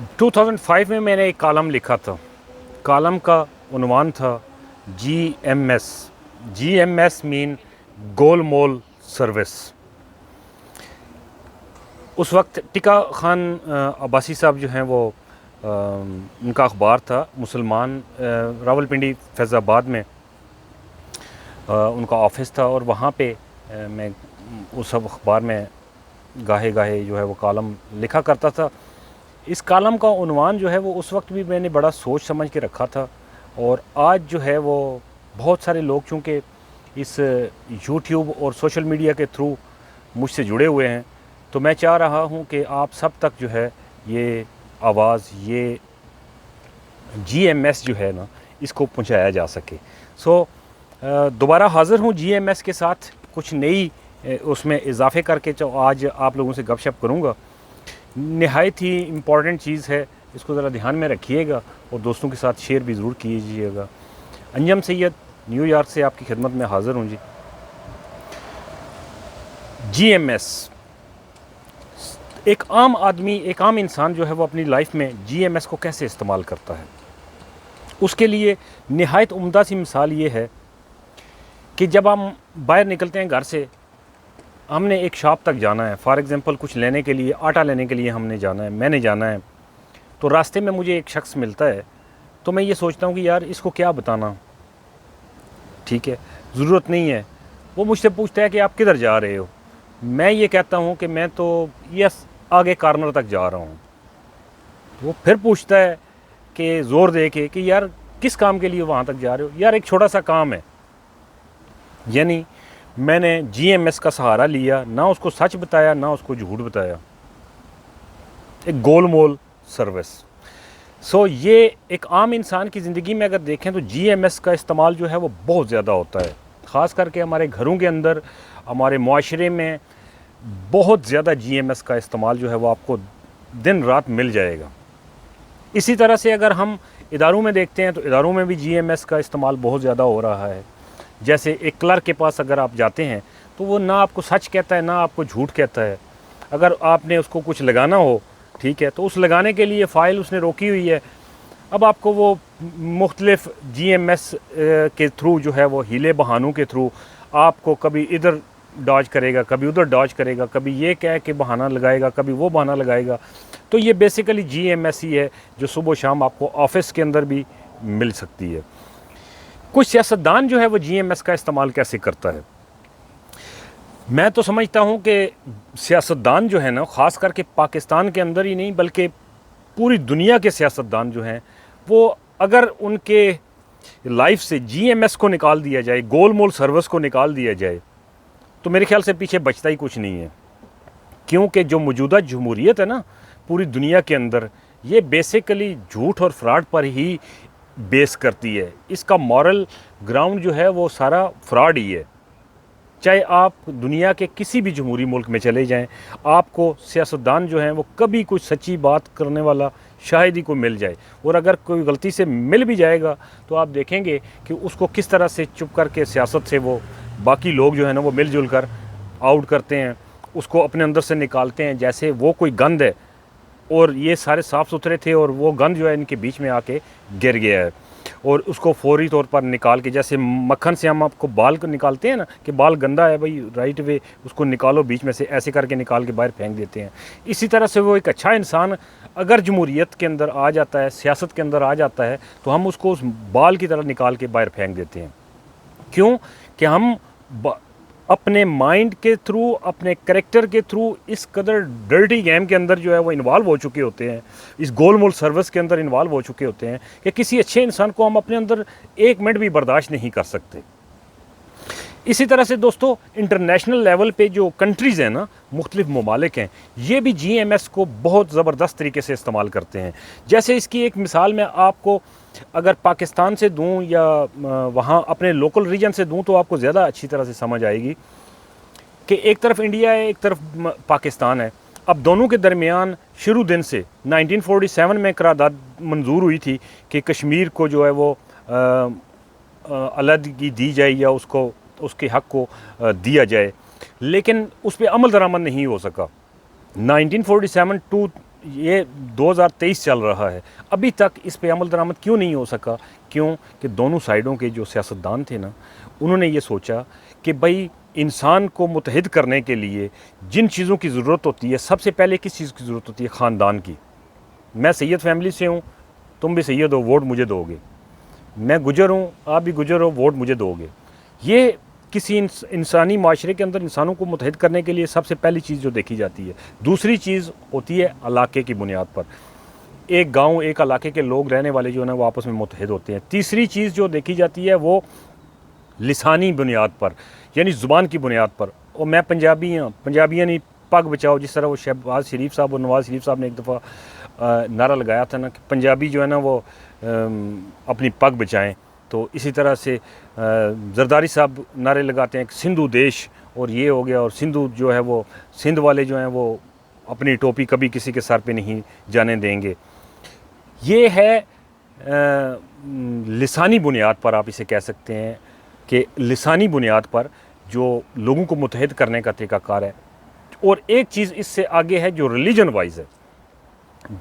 2005 में मैंने एक कॉलम लिखा था। कॉलम का उन्वान था GMS। GMS मीन गोल मोल सर्विस। उस वक्त टिका खान अब्बासी साहब जो हैं वो उनका अखबार था मुसलमान, रावलपिंडी फैज़ाबाद में उनका ऑफिस था, और वहाँ पे मैं उस अखबार में गाहे गाहे जो है वो कॉलम लिखा करता था। इस कॉलम का उन्वान जो है वो उस वक्त भी मैंने बड़ा सोच समझ के रखा था, और आज जो है वो बहुत सारे लोग चूँकि इस यूट्यूब और सोशल मीडिया के थ्रू मुझसे जुड़े हुए हैं, तो मैं चाह रहा हूँ कि आप सब तक जो है ये आवाज़, ये GMS जो है ना, इसको पहुँचाया जा सके। दोबारा हाज़िर हूँ GMS के साथ कुछ नई उसमें इजाफ़े करके, तो आज आप लोगों से गपशप करूँगा। नहायत ही इम्पॉर्टेंट चीज़ है, इसको ज़रा ध्यान में रखिएगा और दोस्तों के साथ शेयर भी ज़रूर कीजिएगा। अंजम सैयद न्यूयॉर्क से आपकी खिदमत में हाज़िर हूँ जी। GMS, एक आम आदमी, एक आम इंसान जो है वो अपनी लाइफ में GMS को कैसे इस्तेमाल करता है, उसके लिए नहायत उम्दा सी मिसाल ये है कि जब हम बाहर निकलते हैं घर से, हमने एक शॉप तक जाना है, फॉर एग्ज़ाम्पल कुछ लेने के लिए, आटा लेने के लिए हमने जाना है, मैंने जाना है, तो रास्ते में मुझे एक शख्स मिलता है, तो मैं ये सोचता हूँ कि यार इसको क्या बताना, ठीक है, ज़रूरत नहीं है। वो मुझसे पूछता है कि आप किधर जा रहे हो, मैं ये कहता हूँ कि मैं तो यस आगे कॉर्नर तक जा रहा हूँ। वो फिर पूछता है कि ज़ोर दे के कि यार किस काम के लिए वहाँ तक जा रहे हो, यार एक छोटा सा काम है। यानी मैंने GMS का सहारा लिया, ना उसको सच बताया ना उसको झूठ बताया, एक गोल मोल सर्विस। ये एक आम इंसान की ज़िंदगी में अगर देखें तो GMS का इस्तेमाल जो है वो बहुत ज़्यादा होता है, ख़ास करके हमारे घरों के अंदर, हमारे मुआशरे में बहुत ज़्यादा GMS का इस्तेमाल जो है वो आपको दिन रात मिल जाएगा। इसी तरह से अगर हम इदारों में देखते हैं तो इदारों में भी GMS का इस्तेमाल बहुत ज़्यादा हो रहा है। जैसे एक क्लर्क के पास अगर आप जाते हैं तो वो ना आपको सच कहता है ना आपको झूठ कहता है। अगर आपने उसको कुछ लगाना हो, ठीक है, तो उस लगाने के लिए फ़ाइल उसने रोकी हुई है। अब आपको वो मुख्तलिफ़ GMS के थ्रू जो है वो हीले बहानों के थ्रू आपको कभी इधर डॉज करेगा, कभी उधर डॉज करेगा, कभी ये कह के बहाना लगाएगा, कभी वो बहाना लगाएगा। तो ये बेसिकली GMS ही है जो सुबह शाम आपको ऑफिस के अंदर भी मिल सकती है। कुछ सियासतदान जो है वो GMS का इस्तेमाल कैसे करता है, मैं तो समझता हूँ कि सियासतदान जो है ना, ख़ास करके पाकिस्तान के अंदर ही नहीं बल्कि पूरी दुनिया के सियासतदान जो हैं, वो अगर उनके लाइफ से GMS को निकाल दिया जाए, गोल मोल सर्विस को निकाल दिया जाए, तो मेरे ख्याल से पीछे बचता ही कुछ नहीं है। क्योंकि जो मौजूदा जमहूरियत है ना पूरी दुनिया के अंदर, ये बेसिकली झूठ और फ्रॉड पर ही बेस करती है। इसका मॉरल ग्राउंड जो है वो सारा फ्रॉड ही है। चाहे आप दुनिया के किसी भी जमहूरी मुल्क में चले जाएं, आपको सियासतदान जो हैं वो कभी कुछ सच्ची बात करने वाला शायद ही कोई मिल जाए, और अगर कोई गलती से मिल भी जाएगा तो आप देखेंगे कि उसको किस तरह से चुप करके सियासत से वो बाकी लोग जो है ना वो मिलजुल कर आउट करते हैं, उसको अपने अंदर से निकालते हैं जैसे वो कोई गंद है, और ये सारे साफ़ सुथरे थे और वो गंद जो है इनके बीच में आके गिर गया है, और उसको फौरी तौर पर निकाल के, जैसे मक्खन से हम आपको बाल को निकालते हैं ना कि बाल गंदा है भाई, राइट वे उसको निकालो बीच में से, ऐसे करके निकाल के बाहर फेंक देते हैं। इसी तरह से वो एक अच्छा इंसान अगर जमहूरियत के अंदर आ जाता है, सियासत के अंदर आ जाता है, तो हम उसको उस बाल की तरह निकाल के बाहर फेंक देते हैं। क्यों कि हम अपने माइंड के थ्रू, अपने करेक्टर के थ्रू इस कदर डर्टी गेम के अंदर जो है वो इन्वॉल्व हो चुके होते हैं, इस गोल मोल सर्विस के अंदर इन्वॉल्व हो चुके होते हैं कि किसी अच्छे इंसान को हम अपने अंदर एक मिनट भी बर्दाश्त नहीं कर सकते। इसी तरह से दोस्तों इंटरनेशनल लेवल पे जो कंट्रीज़ हैं ना, मुख्तलिफ ममालिक हैं, ये भी GMS को बहुत ज़बरदस्त तरीके से इस्तेमाल करते हैं। जैसे इसकी एक मिसाल मैं आपको अगर पाकिस्तान से दूं या वहाँ अपने लोकल रीजन से दूं तो आपको ज़्यादा अच्छी तरह से समझ आएगी कि एक तरफ इंडिया है, एक तरफ पाकिस्तान है। अब दोनों के दरमियान शुरू दिन से 1947 में करारदाद मंजूर हुई थी कि कश्मीर को जो है वो अलहदगी दी जाए या उसको उसके हक़ को दिया जाए, लेकिन उस पर अमल दरामद नहीं हो सका। 1947 टू ये 2023 चल रहा है, अभी तक इस पे अमल दरामद क्यों नहीं हो सका? क्यों कि दोनों साइडों के जो सियासतदान थे ना, उन्होंने ये सोचा कि भाई इंसान को मुत्तहिद करने के लिए जिन चीज़ों की ज़रूरत होती है, सबसे पहले किस चीज़ की ज़रूरत होती है? ख़ानदान की। मैं सैयद फैमिली से हूँ, तुम भी सैयद हो, वोट मुझे दोगे। मैं गुजर हूँ, आप भी गुजर हो, वोट मुझे दोगे। ये किसी इंसानी माशरे के अंदर इंसानों को मुत्तहिद करने के लिए सबसे पहली चीज़ जो देखी जाती है। दूसरी चीज़ होती है इलाके की बुनियाद पर, एक गांव, एक इलाके के लोग रहने वाले जो है ना, वो आपस में मुत्तहिद होते हैं। तीसरी चीज़ जो देखी जाती है वो लिसानी बुनियाद पर, यानी ज़ुबान की बुनियाद पर। और मैं पंजाबी हाँ, पंजाबियाँ नहीं पग बचाओ, जिस तरह वो शहबाज शरीफ साहब और नवाज़ शरीफ साहब ने एक दफ़ा नारा लगाया था ना कि पंजाबी जो है ना वो अपनी पग बचाएं, तो इसी तरह से जरदारी साहब नारे लगाते हैं कि सिंधु देश, और ये हो गया। और सिंधु जो है वो, सिंध वाले जो हैं वो अपनी टोपी कभी किसी के सर पे नहीं जाने देंगे। ये है लिसानी बुनियाद पर, आप इसे कह सकते हैं कि लिसानी बुनियाद पर जो लोगों को मुत्तहिद करने का तरीक़ाकार है। और एक चीज़ इससे आगे है जो रिलीजन वाइज है।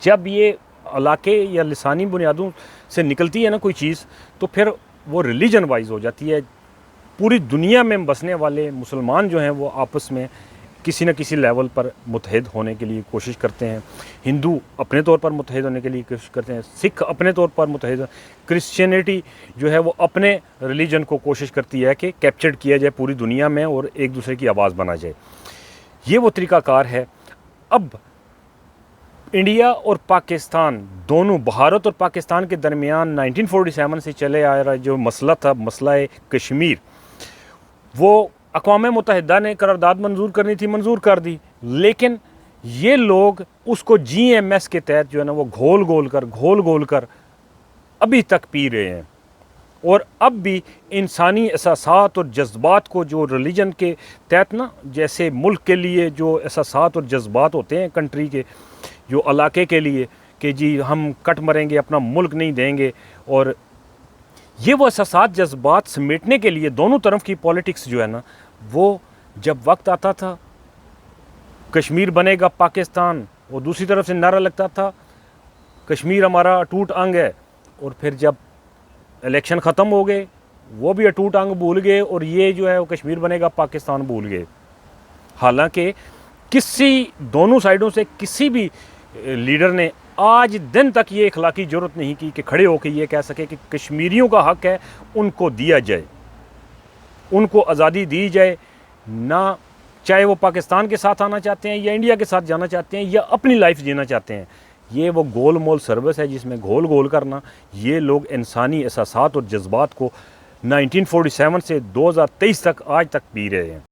जब ये इलाके या लिसानी बुनियादों से निकलती है ना कोई चीज़, तो फिर वो रिलीजन वाइज हो जाती है। पूरी दुनिया में बसने वाले मुसलमान जो हैं वो आपस में किसी न किसी लेवल पर मुत्तहिद होने के लिए कोशिश करते हैं। हिंदू अपने तौर पर मुत्तहिद होने के लिए कोशिश करते हैं, सिख अपने तौर पर मुत्तहिद, क्रिश्चियनिटी जो है वो अपने रिलीजन को कोशिश करती है कि कैप्चर्ड किया जाए पूरी दुनिया में और एक दूसरे की आवाज़ बना जाए। ये वो तरीक़ाकार है। अब इंडिया और पाकिस्तान दोनों, भारत और पाकिस्तान के दरमियान 1947 से चले आ रहा जो मसला था, मसला कश्मीर, वो अक़वाम मुत्तहिदा ने करारदाद मंजूर करनी थी, मंजूर कर दी। लेकिन ये लोग उसको GMS के तहत जो है ना वो घोल घोल कर अभी तक पी रहे हैं। और अब भी इंसानी एहसासात और जज्बात को जो रिलीजन के तहत ना, जैसे मुल्क के लिए जो एहसासात और जज्बात होते हैं कंट्री के, जो इलाके के लिए कि जी हम कट मरेंगे, अपना मुल्क नहीं देंगे, और ये वो एहसासात जज्बात समेटने के लिए दोनों तरफ की पॉलिटिक्स जो है ना, वो जब वक्त आता था कश्मीर बनेगा पाकिस्तान, और दूसरी तरफ से नारा लगता था कश्मीर हमारा अटूट अंग है, और फिर जब इलेक्शन ख़त्म हो गए वो भी अटूट अंग भूल गए, और ये जो है वो कश्मीर बनेगा पाकिस्तान भूल गए। हालांकि किसी दोनों साइडों से किसी भी लीडर ने आज दिन तक ये इखलाकी ज़रूरत नहीं की कि खड़े होकर ये कह सके कि कश्मीरियों का हक़ है, उनको दिया जाए, उनको आज़ादी दी जाए ना, चाहे वो पाकिस्तान के साथ आना चाहते हैं या इंडिया के साथ जाना चाहते हैं या अपनी लाइफ जीना चाहते हैं। ये वो गोल मोल सर्विस है जिसमें घोल करना। ये लोग इंसानी एहसासात और जज्बात को 1947 से 2023 तक आज तक पी रहे हैं।